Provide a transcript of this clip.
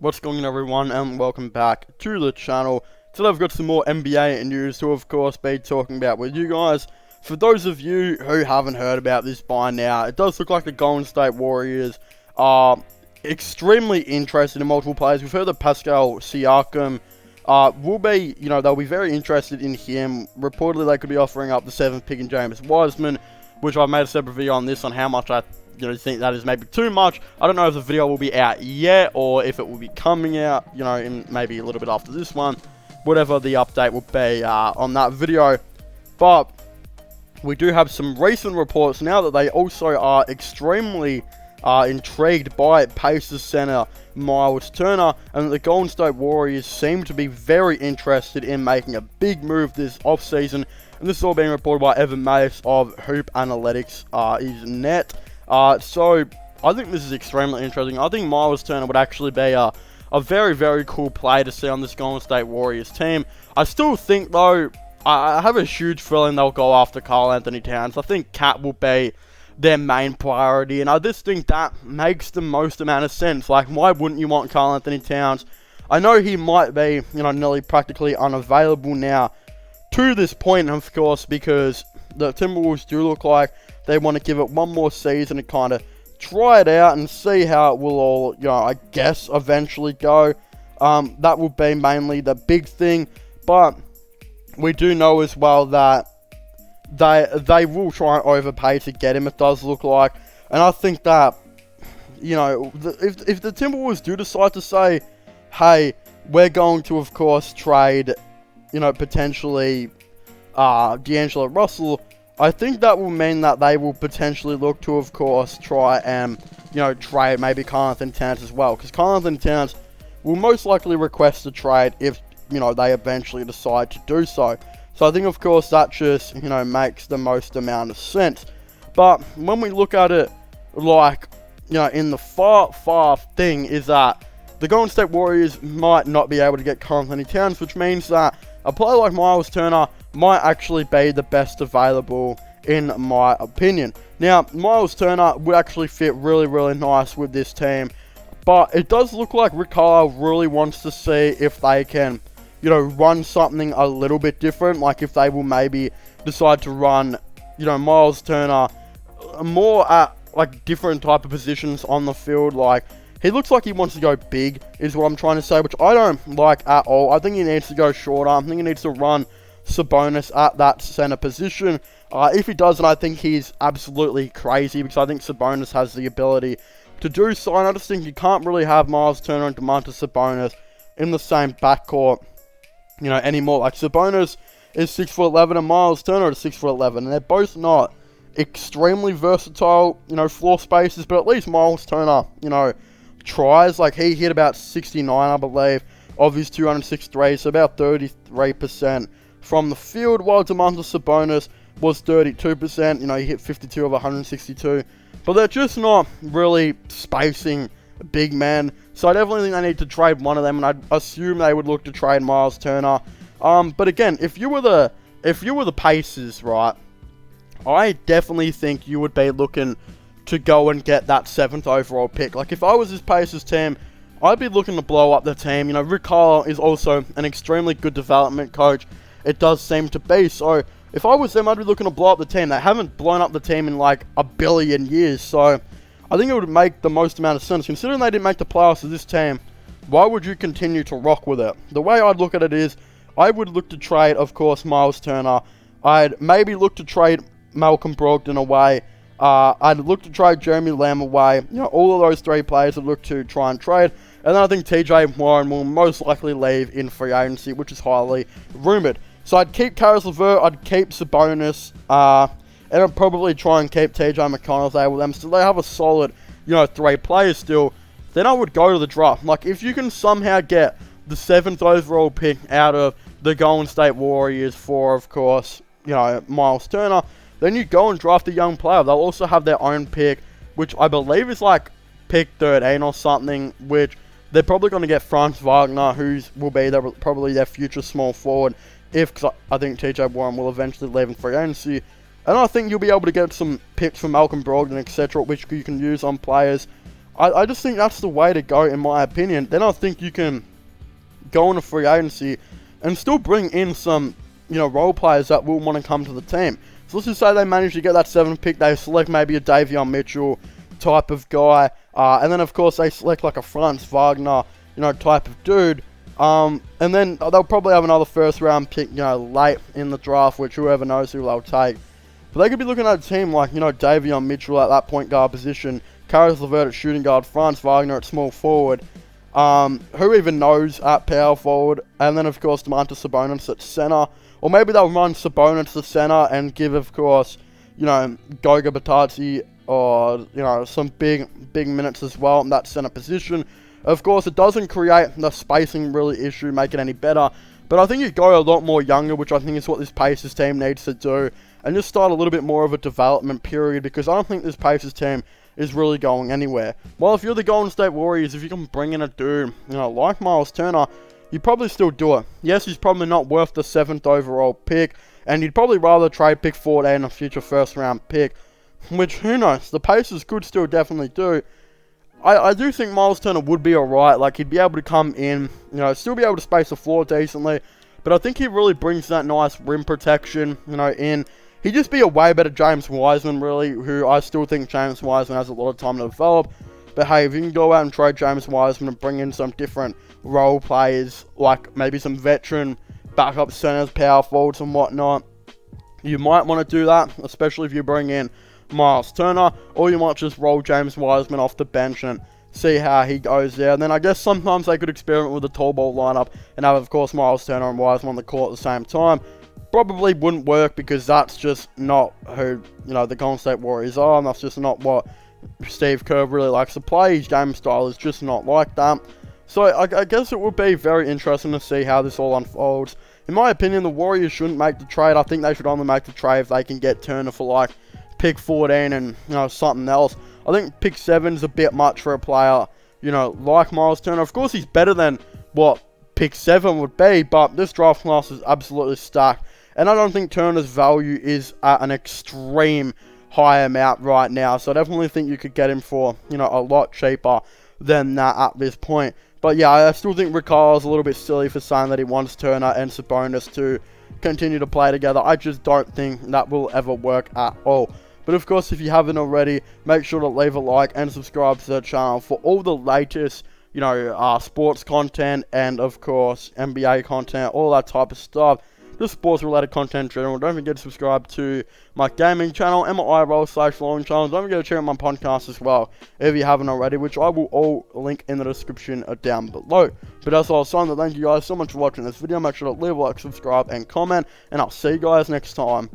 What's going on, everyone, and welcome back to the channel. Today I've got some more NBA news to, of course, be talking about with you guys. For those of you who haven't heard about this by now, it does look like the Golden State Warriors are extremely interested in multiple players. We've heard that Pascal Siakam will be, they'll be very interested in him. Reportedly, they could be offering up the 7th pick in James Wiseman, which I've made a separate video on this, on how much I think that is maybe too much. I don't know if the video will be out yet or if it will be coming out, in maybe a little bit after this one. Whatever the update will be on that video. But we do have some recent reports now that they also are extremely intrigued by Pacers center Myles Turner, and the Golden State Warriors seem to be very interested in making a big move this offseason. And this is all being reported by Myles of Hoop Analytics is net. So I think this is extremely interesting. I think Myles Turner would actually be a very, very cool play to see on this Golden State Warriors team. I still think, though, I have a huge feeling they'll go after Karl-Anthony Towns. I think Cat will be their main priority, and I just think that makes the most amount of sense. Like, why wouldn't you want Karl-Anthony Towns? I know he might be, nearly practically unavailable now to this point, of course, because the Timberwolves do look like they want to give it one more season and kind of try it out and see how it will all, I guess, eventually go. That will be mainly the big thing. But we do know as well that they will try and overpay to get him, it does look like. And I think that, if the Timberwolves do decide to say, hey, we're going to, of course, trade, potentially D'Angelo Russell, I think that will mean that they will potentially look to, of course, try and, trade maybe Karl-Anthony Towns as well. Because Karl-Anthony Towns will most likely request a trade if, they eventually decide to do so. So I think, of course, that just, makes the most amount of sense. But when we look at it, like, in the far thing is that the Golden State Warriors might not be able to get Karl-Anthony Towns, which means that a player like Myles Turner might actually be the best available, in my opinion. Now, Myles Turner would actually fit really, really nice with this team, but it does look like Rick Carlisle really wants to see if they can, run something a little bit different, like if they will maybe decide to run, Myles Turner more at, like, different type of positions on the field. Like, he looks like he wants to go big, is what I'm trying to say, which I don't like at all. I think he needs to go shorter. I think he needs to run Sabonis at that center position. If he doesn't, I think he's absolutely crazy, because I think Sabonis has the ability to do so. And I just think you can't really have Myles Turner and Domantas Sabonis in the same backcourt, anymore. Like, Sabonis is 6'11" and Myles Turner is 6'11", and they're both not extremely versatile, floor spacers, but at least Myles Turner, tries. Like, he hit about 69, I believe, of his 206 threes, so about 33% from the field, while Domantas Sabonis was 32%. He hit 52 of 162. But they're just not really spacing big men. So I definitely think they need to trade one of them, and I'd assume they would look to trade Myles Turner. But again, if you were the Pacers, right, I definitely think you would be looking to go and get that 7th overall pick. Like, if I was this Pacers team, I'd be looking to blow up the team. Rick Carlisle is also an extremely good development coach. It does seem to be. So if I was them, I'd be looking to blow up the team. They haven't blown up the team in like a billion years. So I think it would make the most amount of sense. Considering they didn't make the playoffs of this team, why would you continue to rock with it? The way I'd look at it is, I would look to trade, of course, Myles Turner. I'd maybe look to trade Malcolm Brogdon away. I'd look to trade Jeremy Lamb away. All of those three players I'd look to try and trade. And then I think TJ Warren will most likely leave in free agency, which is highly rumored. So I'd keep Caris LeVert, I'd keep Sabonis, and I'd probably try and keep TJ McConnell if they were them. So they have a solid, 3 players still. Then I would go to the draft. Like, if you can somehow get the 7th overall pick out of the Golden State Warriors for, of course, Myles Turner, then you go and draft a young player. They'll also have their own pick, which I believe is like pick 13 or something, which they're probably going to get Franz Wagner, who will be probably their future small forward, because I think TJ Warren will eventually leave in free agency. And I think you'll be able to get some picks from Malcolm Brogdon, etc., which you can use on players I just think that's the way to go, in my opinion. Then I think you can go into free agency and still bring in some, role players that will want to come to the team. So let's just say they manage to get that 7th pick, they select maybe a Davion Mitchell type of guy, and then of course they select like a Franz Wagner, type of dude, and then they'll probably have another 1st round pick, late in the draft, which whoever knows who they'll take. But they could be looking at a team like, Davion Mitchell at that point guard position, Caris LeVert at shooting guard, Franz Wagner at small forward, who even knows at power forward, and then of course Domantas Sabonis at center. Or maybe they'll run Sabonis to center and give, of course, Goga Batadze or, some big minutes as well in that center position. Of course, it doesn't create the spacing really issue, make it any better. But I think you go a lot more younger, which I think is what this Pacers team needs to do. And just start a little bit more of a development period, because I don't think this Pacers team is really going anywhere. Well, if you're the Golden State Warriors, if you can bring in a dude, like Myles Turner, you'd probably still do it. Yes, he's probably not worth the 7th overall pick, and you'd probably rather trade pick 14 and a future 1st round pick, which, who knows, the Pacers could still definitely do. I do think Myles Turner would be alright. Like, he'd be able to come in, still be able to space the floor decently, but I think he really brings that nice rim protection, in. He'd just be a way better James Wiseman, really, who I still think James Wiseman has a lot of time to develop. But hey, if you can go out and trade James Wiseman and bring in some different role players, like maybe some veteran backup centers, power forwards and whatnot, you might want to do that, especially if you bring in Myles Turner, or you might just roll James Wiseman off the bench and see how he goes there. And then I guess sometimes they could experiment with a tall ball lineup and have, of course, Myles Turner and Wiseman on the court at the same time. Probably wouldn't work, because that's just not who, the Golden State Warriors are, and that's just not what Steve Kerr really likes to play. His game style is just not like that. So I guess it would be very interesting to see how this all unfolds. In my opinion, the Warriors shouldn't make the trade. I think they should only make the trade if they can get Turner for like pick 14 and something else. I think pick 7 is a bit much for a player, like Myles Turner. Of course, he's better than what pick 7 would be, but this draft class is absolutely stacked. And I don't think Turner's value is at an extreme high amount right now. So I definitely think you could get him for, a lot cheaper than that at this point. But yeah, I still think Rick Carlisle's a little bit silly for saying that he wants Turner and Sabonis to continue to play together. I just don't think that will ever work at all. But of course, if you haven't already, make sure to leave a like and subscribe to the channel for all the latest, sports content and of course NBA content, all that type of stuff. Just sports related content in general. Don't forget to subscribe to my gaming channel and my IRL/vlogging channel. Don't forget to check out my podcast as well if you haven't already, which I will all link in the description down below. But that's all, so thank you guys so much for watching this video. Make sure to leave a like, subscribe and comment, and I'll see you guys next time.